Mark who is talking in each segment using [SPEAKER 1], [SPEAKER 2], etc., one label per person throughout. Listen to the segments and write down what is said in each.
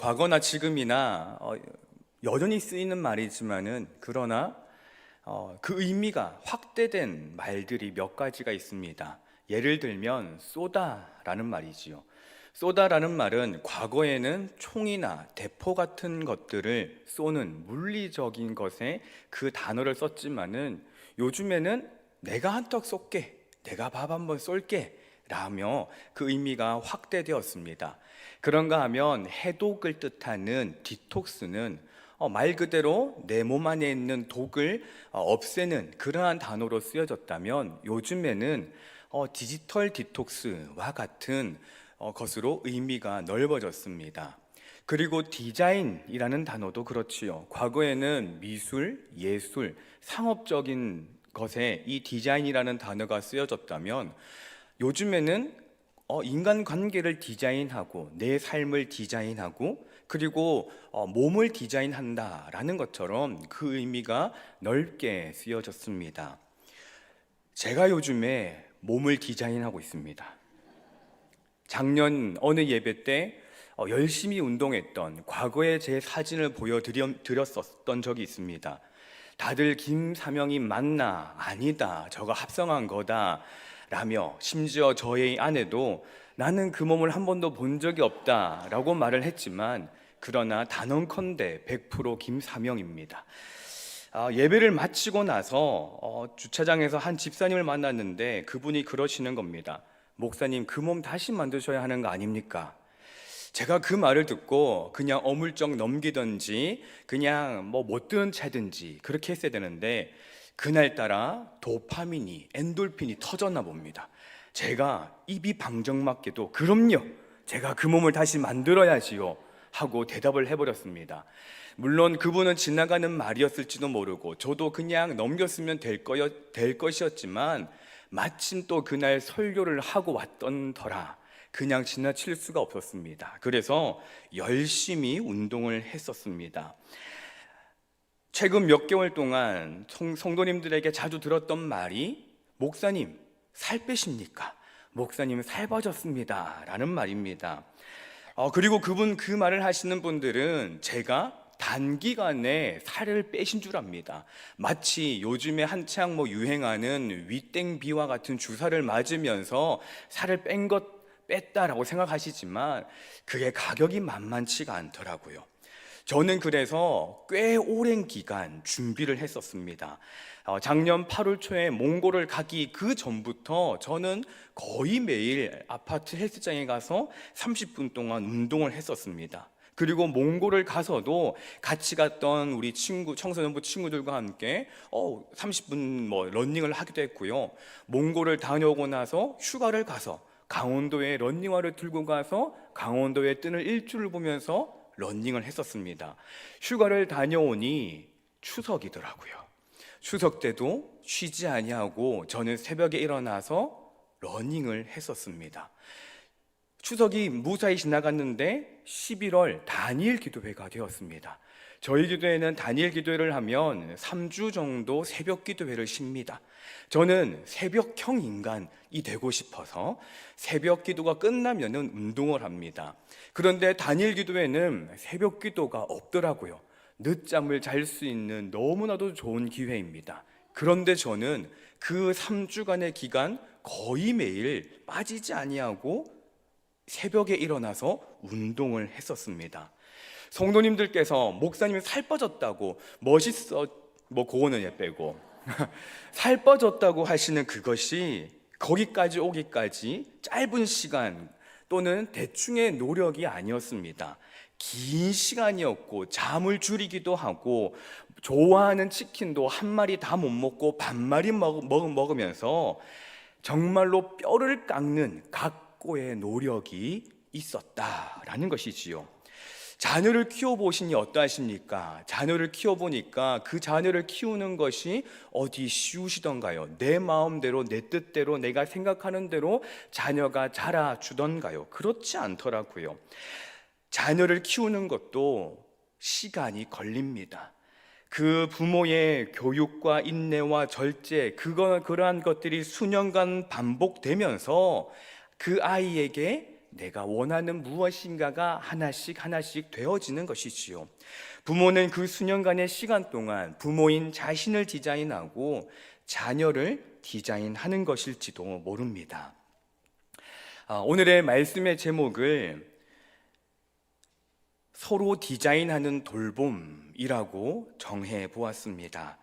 [SPEAKER 1] 과거나 지금이나 여전히 쓰이는 말이지만은 그러나 그 의미가 확대된 말들이 몇 가지가 있습니다. 예를 들면 쏘다라는 말이지요. 쏘다라는 말은 과거에는 총이나 대포 같은 것들을 쏘는 물리적인 것에 그 단어를 썼지만은 요즘에는 내가 한턱 쏠게, 내가 밥 한번 쏠게 라며 그 의미가 확대되었습니다. 그런가 하면 해독을 뜻하는 디톡스는 말 그대로 내 몸 안에 있는 독을 없애는 그러한 단어로 쓰여졌다면 요즘에는 디지털 디톡스와 같은 것으로 의미가 넓어졌습니다. 그리고 디자인이라는 단어도 그렇지요. 과거에는 미술, 예술, 상업적인 것에 이 디자인이라는 단어가 쓰여졌다면 요즘에는 인간관계를 디자인하고 내 삶을 디자인하고 그리고 몸을 디자인한다라는 것처럼 그 의미가 넓게 쓰여졌습니다. 제가 요즘에 몸을 디자인하고 있습니다. 작년 어느 예배 때 열심히 운동했던 과거의 제 사진을 보여드렸었던 적이 있습니다. 다들 김사명이 맞나? 아니다. 저거 합성한 거다. 라며 심지어 저의 아내도 나는 그 몸을 한 번도 본 적이 없다 라고 말을 했지만 그러나 단언컨대 100% 김사명입니다. 예배를 마치고 나서 주차장에서 한 집사님을 만났는데 그분이 그러시는 겁니다. 목사님, 그 몸 다시 만드셔야 하는 거 아닙니까? 제가 그 말을 듣고 그냥 어물쩍 넘기든지 그냥 못 드는 채든지 그렇게 했어야 되는데 그날따라 도파민이 엔돌핀이 터졌나 봅니다. 제가 입이 방정맞게도 그럼요, 제가 그 몸을 다시 만들어야지요 하고 대답을 해버렸습니다. 물론 그분은 지나가는 말이었을지도 모르고 저도 그냥 넘겼으면 될 것이었지만 마침 또 그날 설교를 하고 왔던 터라 그냥 지나칠 수가 없었습니다. 그래서 열심히 운동을 했었습니다. 최근 몇 개월 동안 성도님들에게 자주 들었던 말이 목사님 살 빼십니까? 목사님 살 빠졌습니다 라는 말입니다. 그리고 그 말을 하시는 분들은 제가 단기간에 살을 빼신 줄 압니다. 마치 요즘에 한창 유행하는 위땡비와 같은 주사를 맞으면서 살을 뺐다라고 생각하시지만 그게 가격이 만만치가 않더라고요. 저는 그래서 꽤 오랜 기간 준비를 했었습니다. 작년 8월 초에 몽골을 가기 그 전부터 저는 거의 매일 아파트 헬스장에 가서 30분 동안 운동을 했었습니다. 그리고 몽골을 가서도 같이 갔던 우리 청소년부 친구들과 함께 30분 러닝을 하기도 했고요. 몽골을 다녀오고 나서 휴가를 가서 강원도에 러닝화를 들고 가서 강원도의 뜨는 일출을 보면서 러닝을 했었습니다. 휴가를 다녀오니 추석이더라고요. 추석 때도 쉬지 아니하고 저는 새벽에 일어나서 러닝을 했었습니다. 추석이 무사히 지나갔는데 11월 단일 기도회가 되었습니다. 저희 교도에는 단일 기도회를 하면 3주 정도 새벽 기도회를 쉽니다. 저는 새벽형 인간이 되고 싶어서 새벽 기도가 끝나면은 운동을 합니다. 그런데 단일 기도회는 새벽 기도가 없더라고요. 늦잠을 잘 수 있는 너무나도 좋은 기회입니다. 그런데 저는 그 3주간의 기간 거의 매일 빠지지 아니하고 새벽에 일어나서 운동을 했었습니다. 성도님들께서 목사님 살 빠졌다고 멋있어 그거는 빼고 살 빠졌다고 하시는 그것이 거기까지 오기까지 짧은 시간 또는 대충의 노력이 아니었습니다. 긴 시간이었고 잠을 줄이기도 하고 좋아하는 치킨도 한 마리 다 못 먹고 반마리 먹으면서 정말로 뼈를 깎는 각고의 노력이 있었다라는 것이지요. 자녀를 키워보시니 어떠하십니까? 자녀를 키워보니까 그 자녀를 키우는 것이 어디 쉬우시던가요? 내 마음대로 내 뜻대로 내가 생각하는 대로 자녀가 자라주던가요? 그렇지 않더라고요. 자녀를 키우는 것도 시간이 걸립니다. 그 부모의 교육과 인내와 절제, 그러한 것들이 수년간 반복되면서 그 아이에게 내가 원하는 무엇인가가 하나씩 하나씩 되어지는 것이지요. 부모는 그 수년간의 시간 동안 부모인 자신을 디자인하고 자녀를 디자인하는 것일지도 모릅니다. 오늘의 말씀의 제목을 서로 디자인하는 돌봄이라고 정해 보았습니다.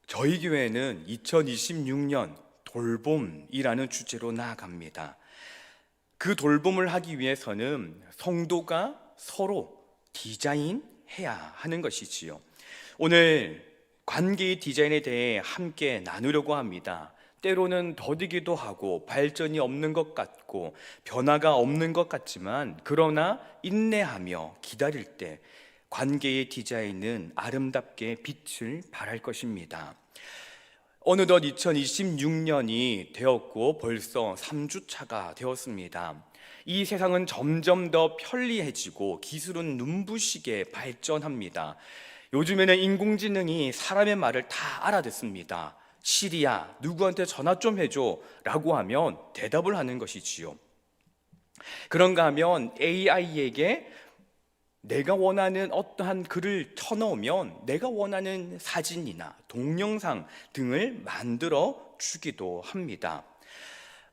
[SPEAKER 1] 저희 교회는 2026년 돌봄이라는 주제로 나아갑니다. 그 돌봄을 하기 위해서는 성도가 서로 디자인해야 하는 것이지요. 오늘 관계의 디자인에 대해 함께 나누려고 합니다. 때로는 더디기도 하고 발전이 없는 것 같고 변화가 없는 것 같지만, 그러나 인내하며 기다릴 때 관계의 디자인은 아름답게 빛을 발할 것입니다. 어느덧 2026년이 되었고 벌써 3주차가 되었습니다. 이 세상은 점점 더 편리해지고 기술은 눈부시게 발전합니다. 요즘에는 인공지능이 사람의 말을 다 알아듣습니다. 시리야, 누구한테 전화 좀 해줘 라고 하면 대답을 하는 것이지요. 그런가 하면 AI에게 내가 원하는 어떠한 글을 쳐넣으면 내가 원하는 사진이나 동영상 등을 만들어 주기도 합니다.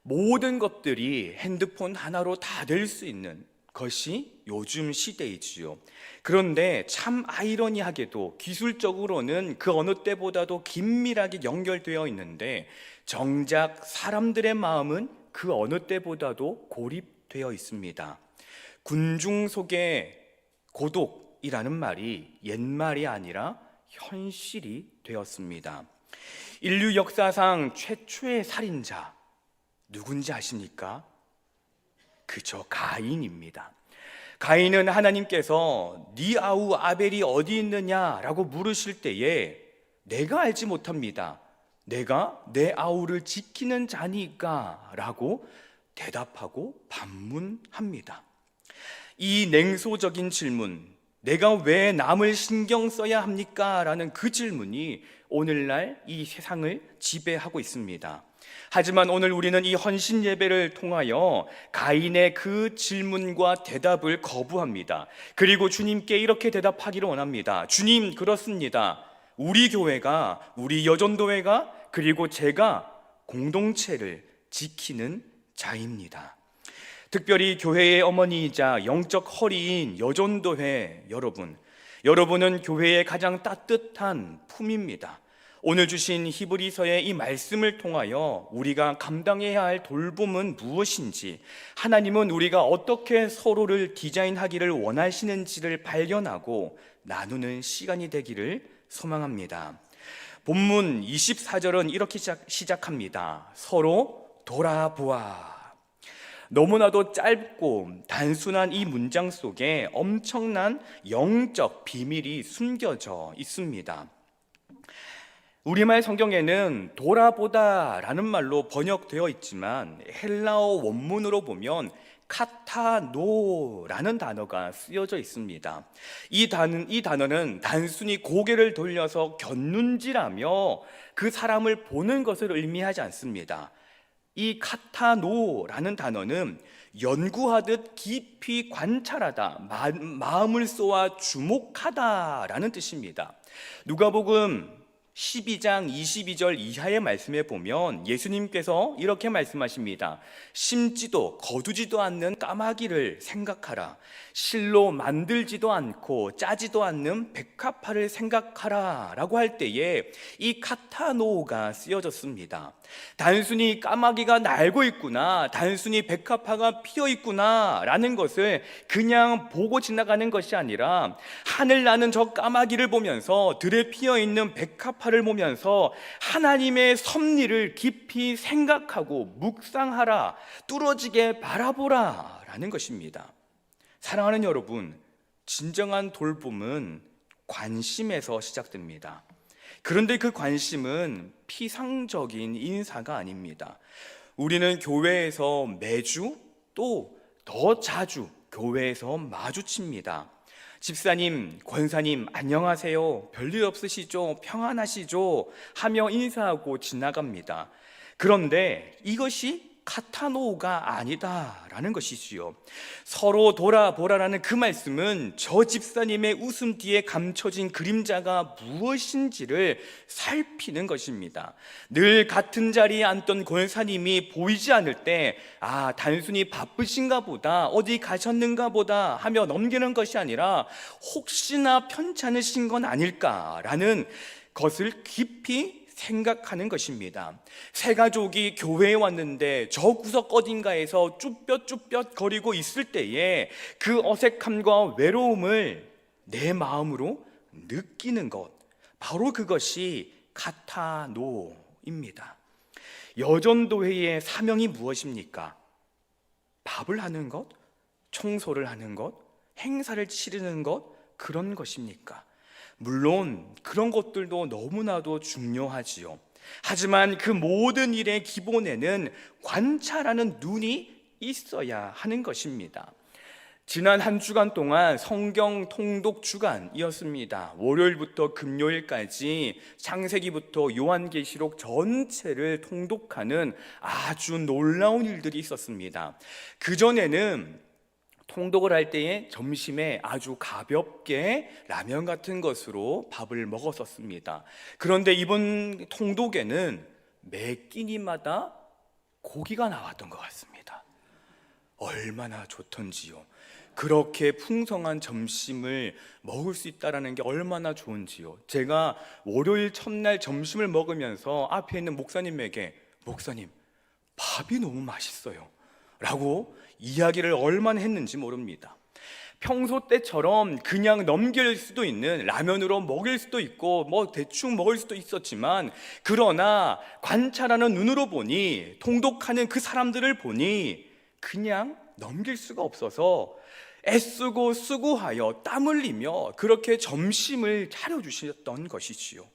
[SPEAKER 1] 모든 것들이 핸드폰 하나로 다 될 수 있는 것이 요즘 시대이지요. 그런데 참 아이러니하게도 기술적으로는 그 어느 때보다도 긴밀하게 연결되어 있는데, 정작 사람들의 마음은 그 어느 때보다도 고립되어 있습니다. 군중 속의 고독이라는 말이 옛말이 아니라 현실이 되었습니다. 인류 역사상 최초의 살인자 누군지 아십니까? 그저 가인입니다. 가인은 하나님께서 네 아우 아벨이 어디 있느냐라고 물으실 때에 내가 알지 못합니다. 내가 내 아우를 지키는 자니까 라고 대답하고 반문합니다. 이 냉소적인 질문, 내가 왜 남을 신경 써야 합니까? 라는 그 질문이 오늘날 이 세상을 지배하고 있습니다. 하지만 오늘 우리는 이 헌신 예배를 통하여 가인의 그 질문과 대답을 거부합니다. 그리고 주님께 이렇게 대답하기를 원합니다. 주님, 그렇습니다. 우리 교회가, 우리 여전도회가, 그리고 제가 공동체를 지키는 자입니다. 특별히 교회의 어머니이자 영적 허리인 여전도회 여러분은 교회의 가장 따뜻한 품입니다. 오늘 주신 히브리서의 이 말씀을 통하여 우리가 감당해야 할 돌봄은 무엇인지, 하나님은 우리가 어떻게 서로를 디자인하기를 원하시는지를 발견하고 나누는 시간이 되기를 소망합니다. 본문 24절은 이렇게 시작합니다. 서로 돌아보아. 너무나도 짧고 단순한 이 문장 속에 엄청난 영적 비밀이 숨겨져 있습니다. 우리말 성경에는 돌아보다 라는 말로 번역되어 있지만 헬라어 원문으로 보면 카타노라는 단어가 쓰여져 있습니다. 이 단어는 단순히 고개를 돌려서 곁눈질하며 그 사람을 보는 것을 의미하지 않습니다. 이 카타노라는 단어는 연구하듯 깊이 관찰하다, 마음을 쏘아 주목하다라는 뜻입니다. 누가복음 12장 22절 이하의 말씀에 보면 예수님께서 이렇게 말씀하십니다. 심지도 거두지도 않는 까마귀를 생각하라. 실로 만들지도 않고 짜지도 않는 백합화를 생각하라 라고 할 때에 이 카타노가 쓰여졌습니다. 단순히 까마귀가 날고 있구나, 단순히 백합화가 피어 있구나 라는 것을 그냥 보고 지나가는 것이 아니라, 하늘 나는 저 까마귀를 보면서 들에 피어 있는 백합화를 보면서 하나님의 섭리를 깊이 생각하고 묵상하라, 뚫어지게 바라보라 라는 것입니다. 사랑하는 여러분, 진정한 돌봄은 관심에서 시작됩니다. 그런데 그 관심은 피상적인 인사가 아닙니다. 우리는 교회에서 매주 또 더 자주 교회에서 마주칩니다. 집사님, 권사님, 안녕하세요. 별일 없으시죠? 평안하시죠? 하며 인사하고 지나갑니다. 그런데 이것이 카타노가 아니다라는 것이지요. 서로 돌아보라라는 그 말씀은 저 집사님의 웃음 뒤에 감춰진 그림자가 무엇인지를 살피는 것입니다. 늘 같은 자리에 앉던 권사님이 보이지 않을 때 단순히 바쁘신가 보다, 어디 가셨는가 보다 하며 넘기는 것이 아니라 혹시나 편찮으신 건 아닐까라는 것을 깊이 생각하는 것입니다. 세 가족이 교회에 왔는데 저 구석 어딘가에서 쭈뼛쭈뼛 거리고 있을 때에 그 어색함과 외로움을 내 마음으로 느끼는 것, 바로 그것이 카타노입니다. 여전도회의 사명이 무엇입니까? 밥을 하는 것? 청소를 하는 것? 행사를 치르는 것? 그런 것입니까? 물론 그런 것들도 너무나도 중요하지요. 하지만 그 모든 일의 기본에는 관찰하는 눈이 있어야 하는 것입니다. 지난 한 주간 동안 성경 통독 주간이었습니다. 월요일부터 금요일까지 창세기부터 요한계시록 전체를 통독하는 아주 놀라운 일들이 있었습니다. 그전에는 통독을 할 때에 점심에 아주 가볍게 라면 같은 것으로 밥을 먹었었습니다. 그런데 이번 통독에는 매 끼니마다 고기가 나왔던 것 같습니다. 얼마나 좋던지요. 그렇게 풍성한 점심을 먹을 수 있다는 게 얼마나 좋은지요. 제가 월요일 첫날 점심을 먹으면서 앞에 있는 목사님에게 목사님, 밥이 너무 맛있어요 라고 이야기를 얼마나 했는지 모릅니다. 평소 때처럼 그냥 넘길 수도 있는 라면으로 먹일 수도 있고 대충 먹을 수도 있었지만, 그러나 관찰하는 눈으로 보니, 통독하는 그 사람들을 보니 그냥 넘길 수가 없어서 애쓰고 수고하여 땀 흘리며 그렇게 점심을 차려주셨던 것이지요.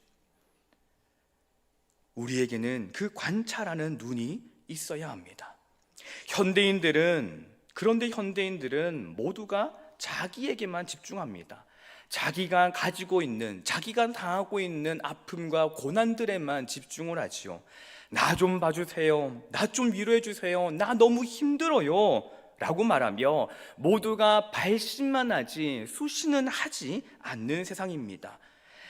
[SPEAKER 1] 우리에게는 그 관찰하는 눈이 있어야 합니다. 그런데 현대인들은 모두가 자기에게만 집중합니다. 자기가 가지고 있는, 자기가 당하고 있는 아픔과 고난들에만 집중을 하지요. 나 좀 봐주세요, 나 좀 위로해 주세요, 나 너무 힘들어요 라고 말하며 모두가 발심만 하지 수신은 하지 않는 세상입니다.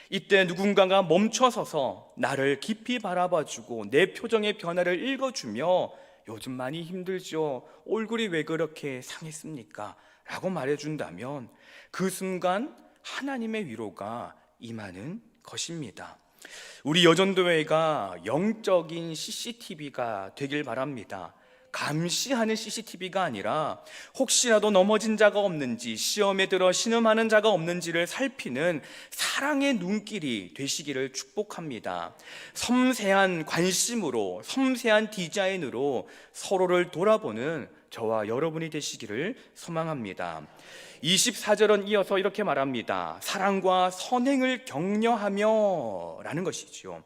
[SPEAKER 1] 이때 누군가가 멈춰서서 나를 깊이 바라봐주고 내 표정의 변화를 읽어주며 요즘 많이 힘들죠, 얼굴이 왜 그렇게 상했습니까? 라고 말해준다면 그 순간 하나님의 위로가 임하는 것입니다. 우리 여전도회가 영적인 CCTV가 되길 바랍니다. 감시하는 CCTV가 아니라 혹시라도 넘어진 자가 없는지, 시험에 들어 신음하는 자가 없는지를 살피는 사랑의 눈길이 되시기를 축복합니다. 섬세한 관심으로, 섬세한 디자인으로 서로를 돌아보는 저와 여러분이 되시기를 소망합니다. 24절은 이어서 이렇게 말합니다. 사랑과 선행을 격려하며 라는 것이죠.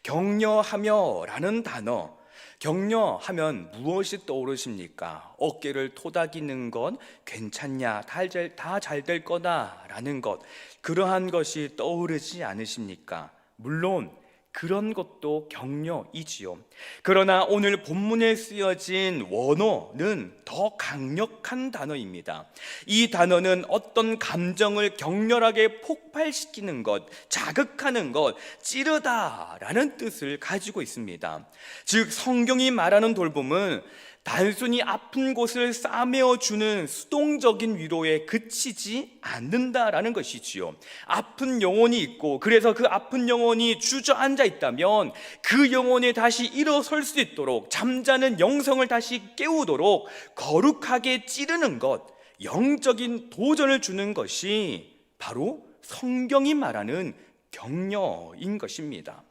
[SPEAKER 1] 격려하며 라는 단어, 격려하면 무엇이 떠오르십니까? 어깨를 토닥이는 것, 괜찮냐, 다 잘 될 거다 라는 것, 그러한 것이 떠오르지 않으십니까? 물론 그런 것도 격려이지요. 그러나 오늘 본문에 쓰여진 원어는 더 강력한 단어입니다. 이 단어는 어떤 감정을 격렬하게 폭발시키는 것, 자극하는 것, 찌르다라는 뜻을 가지고 있습니다. 즉 성경이 말하는 돌봄은 단순히 아픈 곳을 싸매어주는 수동적인 위로에 그치지 않는다라는 것이지요. 아픈 영혼이 있고, 그래서 그 아픈 영혼이 주저앉아 있다면 그 영혼이 다시 일어설 수 있도록, 잠자는 영성을 다시 깨우도록 거룩하게 찌르는 것, 영적인 도전을 주는 것이 바로 성경이 말하는 격려인 것입니다.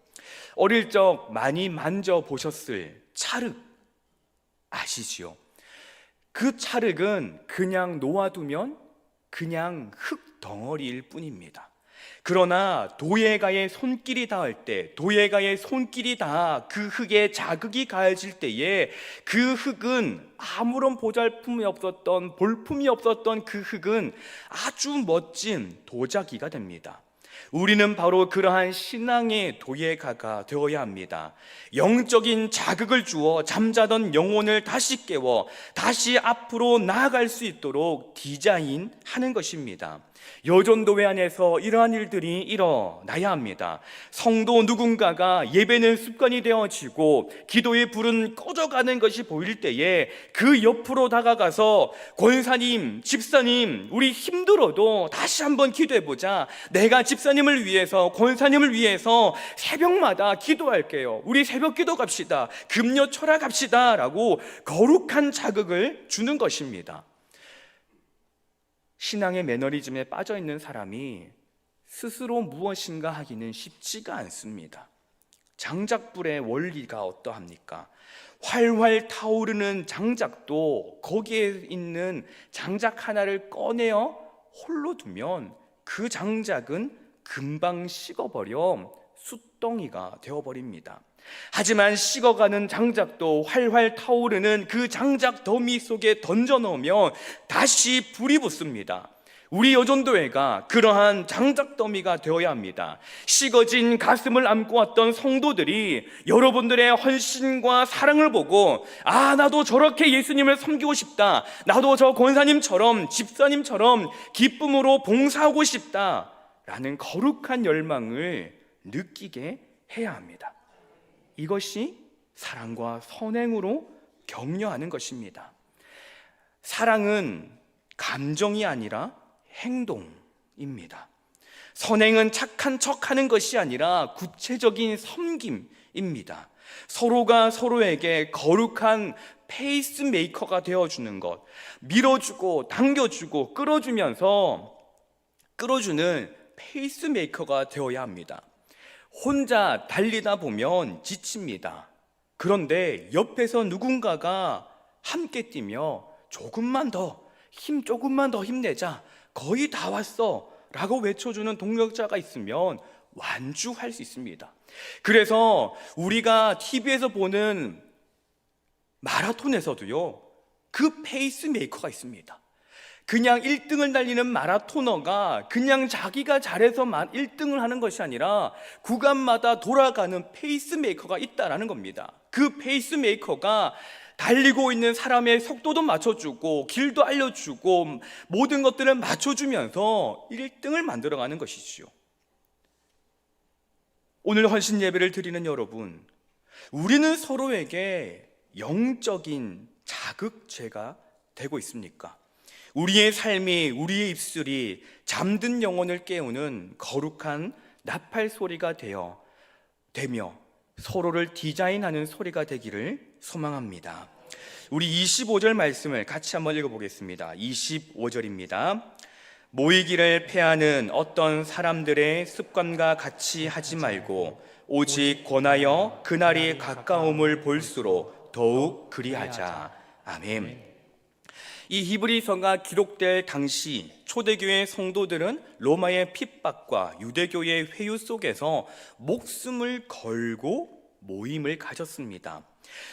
[SPEAKER 1] 어릴 적 많이 만져보셨을 찰흙 아시지요? 그 찰흙은 그냥 놓아두면 그냥 흙 덩어리일 뿐입니다. 그러나 도예가의 손길이 닿을 때, 도예가의 손길이 닿아 그 흙에 자극이 가해질 때에 그 흙은 아무런 보잘품이 없었던, 볼품이 없었던 그 흙은 아주 멋진 도자기가 됩니다. 우리는 바로 그러한 신앙의 도예가가 되어야 합니다. 영적인 자극을 주어 잠자던 영혼을 다시 깨워 다시 앞으로 나아갈 수 있도록 디자인하는 것입니다. 여전도회 안에서 이러한 일들이 일어나야 합니다. 성도 누군가가 예배는 습관이 되어지고 기도의 불은 꺼져가는 것이 보일 때에 그 옆으로 다가가서 권사님, 집사님, 우리 힘들어도 다시 한번 기도해보자. 내가 집사님을 위해서, 권사님을 위해서 새벽마다 기도할게요. 우리 새벽 기도 갑시다. 금요 철학 갑시다. 라고 거룩한 자극을 주는 것입니다. 신앙의 매너리즘에 빠져있는 사람이 스스로 무엇인가 하기는 쉽지가 않습니다. 장작불의 원리가 어떠합니까? 활활 타오르는 장작도 거기에 있는 장작 하나를 꺼내어 홀로 두면 그 장작은 금방 식어버려 숯덩이가 되어버립니다. 하지만 식어가는 장작도 활활 타오르는 그 장작 더미 속에 던져 넣으면 다시 불이 붙습니다. 우리 여전도회가 그러한 장작 더미가 되어야 합니다. 식어진 가슴을 안고 왔던 성도들이 여러분들의 헌신과 사랑을 보고 나도 저렇게 예수님을 섬기고 싶다, 나도 저 권사님처럼 집사님처럼 기쁨으로 봉사하고 싶다 라는 거룩한 열망을 느끼게 해야 합니다. 이것이 사랑과 선행으로 격려하는 것입니다. 사랑은 감정이 아니라 행동입니다. 선행은 착한 척하는 것이 아니라 구체적인 섬김입니다. 서로가 서로에게 거룩한 페이스메이커가 되어주는 것, 밀어주고 당겨주고 끌어주는 페이스메이커가 되어야 합니다. 혼자 달리다 보면 지칩니다. 그런데 옆에서 누군가가 함께 뛰며 조금만 더 힘내자, 거의 다 왔어 라고 외쳐주는 동력자가 있으면 완주할 수 있습니다. 그래서 우리가 TV에서 보는 마라톤에서도요, 그 페이스메이커가 있습니다. 그냥 1등을 달리는 마라토너가 그냥 자기가 잘해서 1등을 하는 것이 아니라 구간마다 돌아가는 페이스메이커가 있다는 겁니다. 그 페이스메이커가 달리고 있는 사람의 속도도 맞춰주고 길도 알려주고 모든 것들을 맞춰주면서 1등을 만들어가는 것이지요. 오늘 헌신 예배를 드리는 여러분, 우리는 서로에게 영적인 자극제가 되고 있습니까? 우리의 삶이, 우리의 입술이 잠든 영혼을 깨우는 거룩한 나팔 소리가 되며 서로를 디자인하는 소리가 되기를 소망합니다. 우리 25절 말씀을 같이 한번 읽어보겠습니다. 25절입니다. 모이기를 패하는 어떤 사람들의 습관과 같이 하지 말고 오직 권하여 그날이 가까움을 볼수록 더욱 그리하자. 아멘. 이 히브리서가 기록될 당시 초대교회 성도들은 로마의 핍박과 유대교의 회유 속에서 목숨을 걸고 모임을 가졌습니다.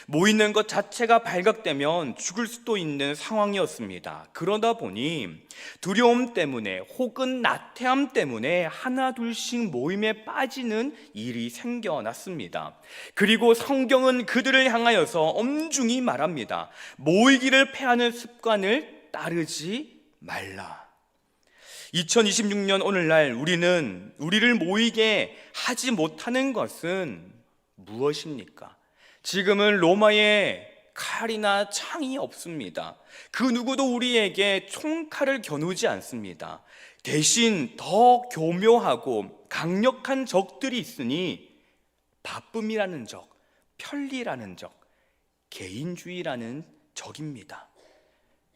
[SPEAKER 1] 모이는 것 자체가 발각되면 죽을 수도 있는 상황이었습니다. 그러다 보니 두려움 때문에 혹은 나태함 때문에 하나 둘씩 모임에 빠지는 일이 생겨났습니다. 그리고 성경은 그들을 향하여서 엄중히 말합니다. 모이기를 패하는 습관을 따르지 말라. 2026년 오늘날 우리를 모이게 하지 못하는 것은 무엇입니까? 지금은 로마에 칼이나 창이 없습니다. 그 누구도 우리에게 총칼을 겨누지 않습니다. 대신 더 교묘하고 강력한 적들이 있으니 바쁨이라는 적, 편리라는 적, 개인주의라는 적입니다.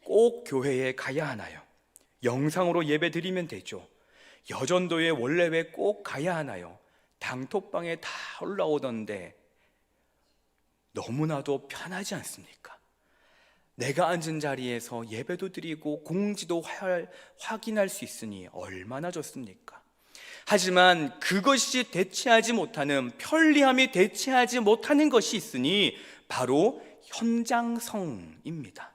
[SPEAKER 1] 꼭 교회에 가야 하나요? 영상으로 예배 드리면 되죠. 여전도에 원래 왜 꼭 가야 하나요? 당톡방에 다 올라오던데 너무나도 편하지 않습니까? 내가 앉은 자리에서 예배도 드리고 공지도 확인할 수 있으니 얼마나 좋습니까? 하지만 그것이 대체하지 못하는, 편리함이 대체하지 못하는 것이 있으니 바로 현장성입니다.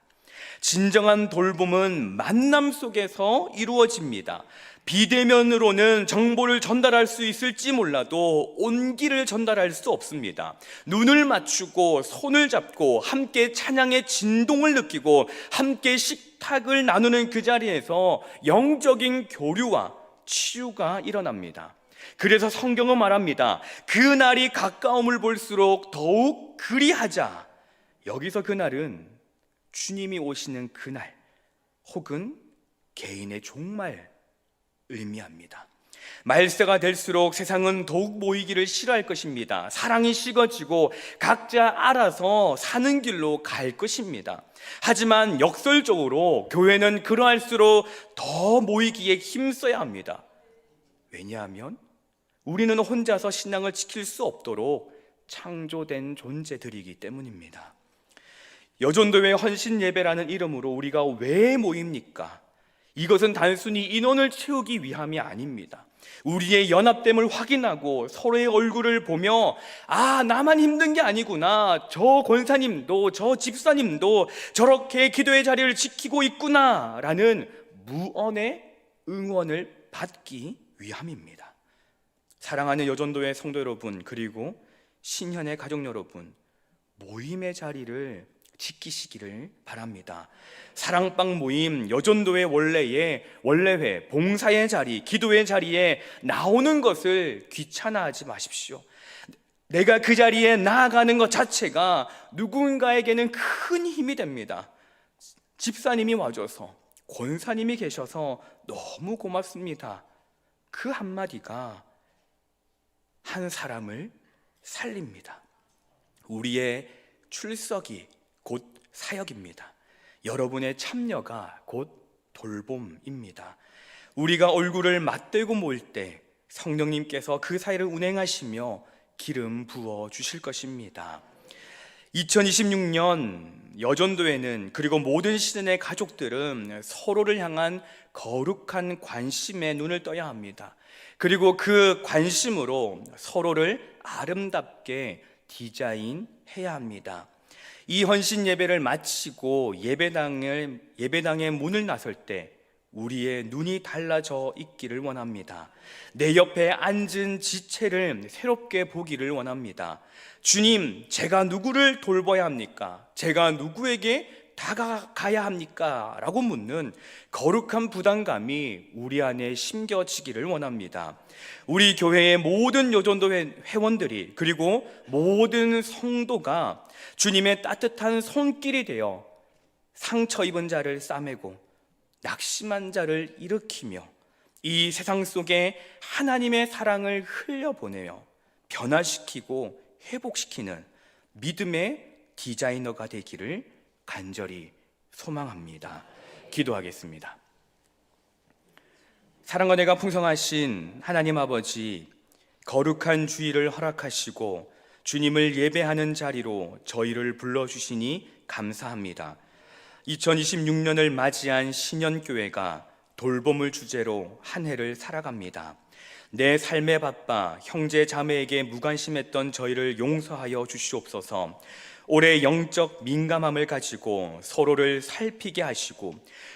[SPEAKER 1] 진정한 돌봄은 만남 속에서 이루어집니다. 비대면으로는 정보를 전달할 수 있을지 몰라도 온기를 전달할 수 없습니다. 눈을 맞추고 손을 잡고 함께 찬양의 진동을 느끼고 함께 식탁을 나누는 그 자리에서 영적인 교류와 치유가 일어납니다. 그래서 성경은 말합니다. 그날이 가까움을 볼수록 더욱 그리하자. 여기서 그날은 주님이 오시는 그날 혹은 개인의 종말 의미합니다. 말세가 될수록 세상은 더욱 모이기를 싫어할 것입니다. 사랑이 식어지고 각자 알아서 사는 길로 갈 것입니다. 하지만 역설적으로 교회는 그러할수록 더 모이기에 힘써야 합니다. 왜냐하면 우리는 혼자서 신앙을 지킬 수 없도록 창조된 존재들이기 때문입니다. 여전도회 헌신 예배라는 이름으로 우리가 왜 모입니까? 이것은 단순히 인원을 채우기 위함이 아닙니다. 우리의 연합됨을 확인하고 서로의 얼굴을 보며 나만 힘든 게 아니구나, 저 권사님도 저 집사님도 저렇게 기도의 자리를 지키고 있구나 라는 무언의 응원을 받기 위함입니다. 사랑하는 여전도회 성도 여러분, 그리고 신현의 가족 여러분, 모임의 자리를 지키시기를 바랍니다. 사랑방 모임, 여전도의 원래회, 봉사의 자리, 기도의 자리에 나오는 것을 귀찮아하지 마십시오. 내가 그 자리에 나아가는 것 자체가 누군가에게는 큰 힘이 됩니다. 집사님이 와줘서, 권사님이 계셔서 너무 고맙습니다. 그 한마디가 한 사람을 살립니다. 우리의 출석이 곧 사역입니다. 여러분의 참여가 곧 돌봄입니다. 우리가 얼굴을 맞대고 모일 때 성령님께서 그 사이를 운행하시며 기름 부어 주실 것입니다. 2026년 여전도회는, 그리고 모든 시즌의 가족들은 서로를 향한 거룩한 관심에 눈을 떠야 합니다. 그리고 그 관심으로 서로를 아름답게 디자인해야 합니다. 이 헌신 예배를 마치고 예배당의 문을 나설 때 우리의 눈이 달라져 있기를 원합니다. 내 옆에 앉은 지체를 새롭게 보기를 원합니다. 주님, 제가 누구를 돌봐야 합니까? 제가 누구에게 다가가야 합니까? 라고 묻는 거룩한 부담감이 우리 안에 심겨지기를 원합니다. 우리 교회의 모든 여전도 회원들이, 그리고 모든 성도가 주님의 따뜻한 손길이 되어 상처 입은 자를 싸매고 낙심한 자를 일으키며 이 세상 속에 하나님의 사랑을 흘려보내며 변화시키고 회복시키는 믿음의 디자이너가 되기를 간절히 소망합니다. 기도하겠습니다. 사랑과 은혜가 풍성하신 하나님 아버지, 거룩한 주일을 허락하시고 주님을 예배하는 자리로 저희를 불러주시니 감사합니다. 2026년을 맞이한 신현교회가 돌봄을 주제로 한 해를 살아갑니다. 내 삶에 바빠 형제 자매에게 무관심했던 저희를 용서하여 주시옵소서. 올해 영적 민감함을 가지고 서로를 살피게 하시고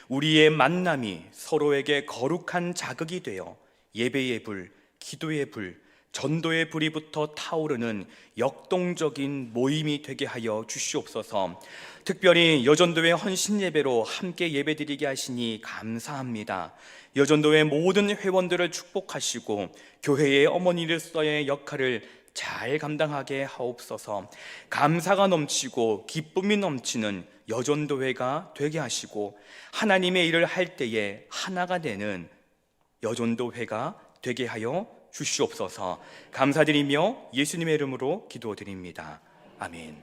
[SPEAKER 1] 우리의 만남이 서로에게 거룩한 자극이 되어 예배의 불, 기도의 불, 전도의 불이 붙어 타오르는 역동적인 모임이 되게 하여 주시옵소서. 특별히 여전도회 헌신 예배로 함께 예배드리게 하시니 감사합니다. 여전도회 모든 회원들을 축복하시고 교회의 어머니로서의 역할을 잘 감당하게 하옵소서. 감사가 넘치고 기쁨이 넘치는 여전도회가 되게 하시고 하나님의 일을 할 때에 하나가 되는 여전도회가 되게 하여 주시옵소서. 감사드리며 예수님의 이름으로 기도드립니다. 아멘.